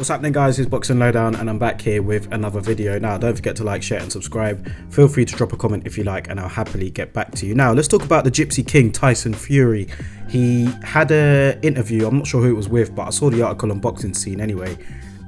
What's happening, guys? It's Boxing Lowdown and I'm back here with another video. Now, don't forget to like, share and subscribe. Feel free to drop a comment if you like and I'll happily get back to you. Now, let's talk about the Gypsy King, Tyson Fury. He had an interview, I'm not sure who it was with, but I saw the article on Boxing Scene anyway,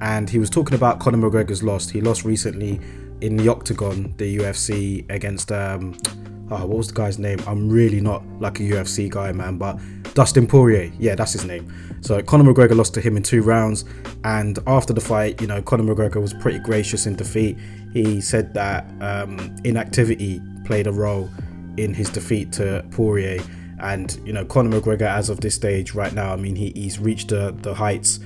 and he was talking about Conor McGregor's loss. He lost recently in the Octagon, the UFC, against what was the guy's name? I'm really not like a UFC guy, man, but Dustin Poirier, yeah, that's his name. So Conor McGregor lost to him in 2 rounds, and after the fight, you know, Conor McGregor was pretty gracious in defeat. He said that inactivity played a role in his defeat to Poirier, and you know, Conor McGregor, as of this stage right now, I mean, he's reached the heights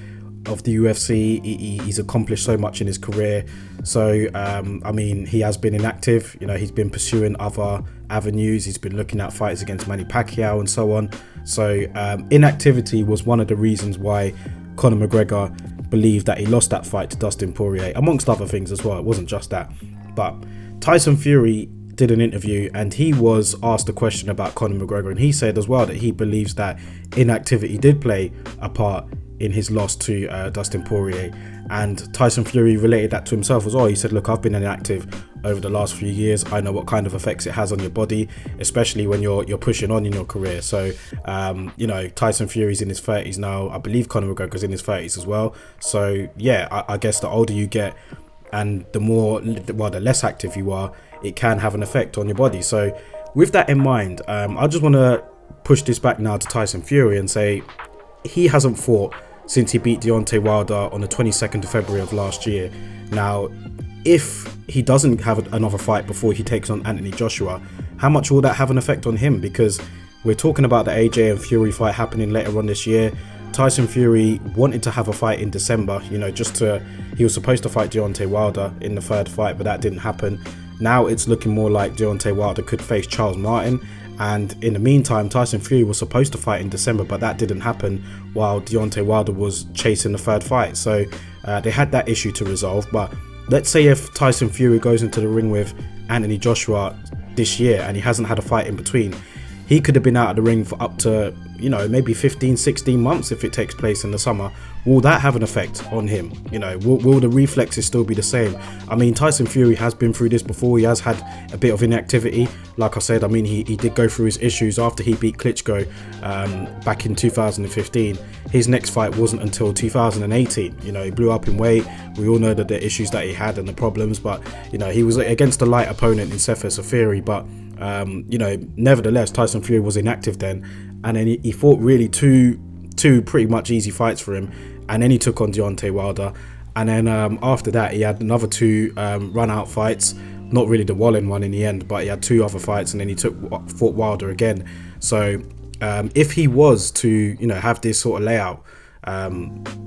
of the UFC. He's accomplished so much in his career. So I mean, he has been inactive. You know, he's been pursuing other avenues. He's been looking at fights against Manny Pacquiao and so on. So inactivity was one of the reasons why Conor McGregor believed that he lost that fight to Dustin Poirier, amongst other things as well. It wasn't just that. But Tyson Fury did an interview and he was asked a question about Conor McGregor, and he said as well that he believes that inactivity did play a part in his loss to Dustin Poirier. And Tyson Fury related that to himself as well. He said, look, I've been inactive over the last few years. I know what kind of effects it has on your body, especially when you're pushing on in your career. So you know, Tyson Fury's in his 30s now. I believe Conor McGregor's in his 30s as well. So yeah, I guess the older you get and the less active you are, it can have an effect on your body. So with that in mind, I just want to push this back now to Tyson Fury and say he hasn't fought since he beat Deontay Wilder on the 22nd of February of last year. Now, if he doesn't have another fight before he takes on Anthony Joshua, how much will that have an effect on him? Because we're talking about the AJ and Fury fight happening later on this year. Tyson Fury wanted to have a fight in December, you know, he was supposed to fight Deontay Wilder in the 3rd fight, but that didn't happen. Now it's looking more like Deontay Wilder could face Charles Martin. And in the meantime, Tyson Fury was supposed to fight in December, but that didn't happen while Deontay Wilder was chasing the 3rd fight. So they had that issue to resolve. But let's say if Tyson Fury goes into the ring with Anthony Joshua this year and he hasn't had a fight in between, he could have been out of the ring for up to, you know, maybe 15-16 months if it takes place in the summer. Will that have an effect on him? You know, will the reflexes still be the same? I mean, Tyson Fury has been through this before. He has had a bit of inactivity. Like I said, I mean, he did go through his issues after he beat Klitschko back in 2015. His next fight wasn't until 2018. You know, he blew up in weight. We all know that the issues that he had and the problems, but you know, he was against a light opponent in Sefer Safiri, but you know, nevertheless, Tyson Fury was inactive then, and then he fought really two pretty much easy fights for him, and then he took on Deontay Wilder, and then after that he had another 2 run out fights, not really the Wallen one in the end, but he had 2 other fights, and then he fought Wilder again. So if he was to, you know, have this sort of layout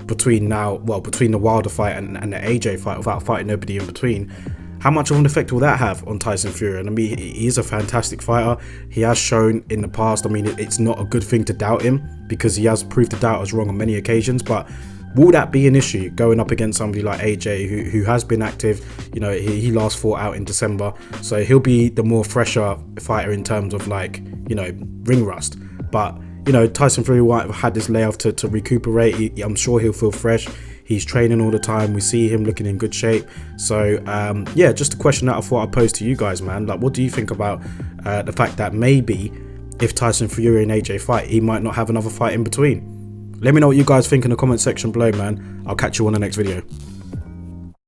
between the Wilder fight and the AJ fight without fighting nobody in between, how much of an effect will that have on Tyson Fury? And I mean, he is a fantastic fighter. He has shown in the past, I mean, it's not a good thing to doubt him because he has proved the doubters wrong on many occasions. But will that be an issue going up against somebody like AJ who has been active? You know, he last fought out in December, so he'll be the more fresher fighter in terms of, like, you know, ring rust. But you know, Tyson Fury might have had this layoff to recuperate. I'm sure he'll feel fresh. He's training all the time. We see him looking in good shape. So yeah, just a question that I thought I'd pose to you guys, man. Like, what do you think about the fact that maybe if Tyson Fury and AJ fight, he might not have another fight in between? Let me know what you guys think in the comment section below, man. I'll catch you on the next video.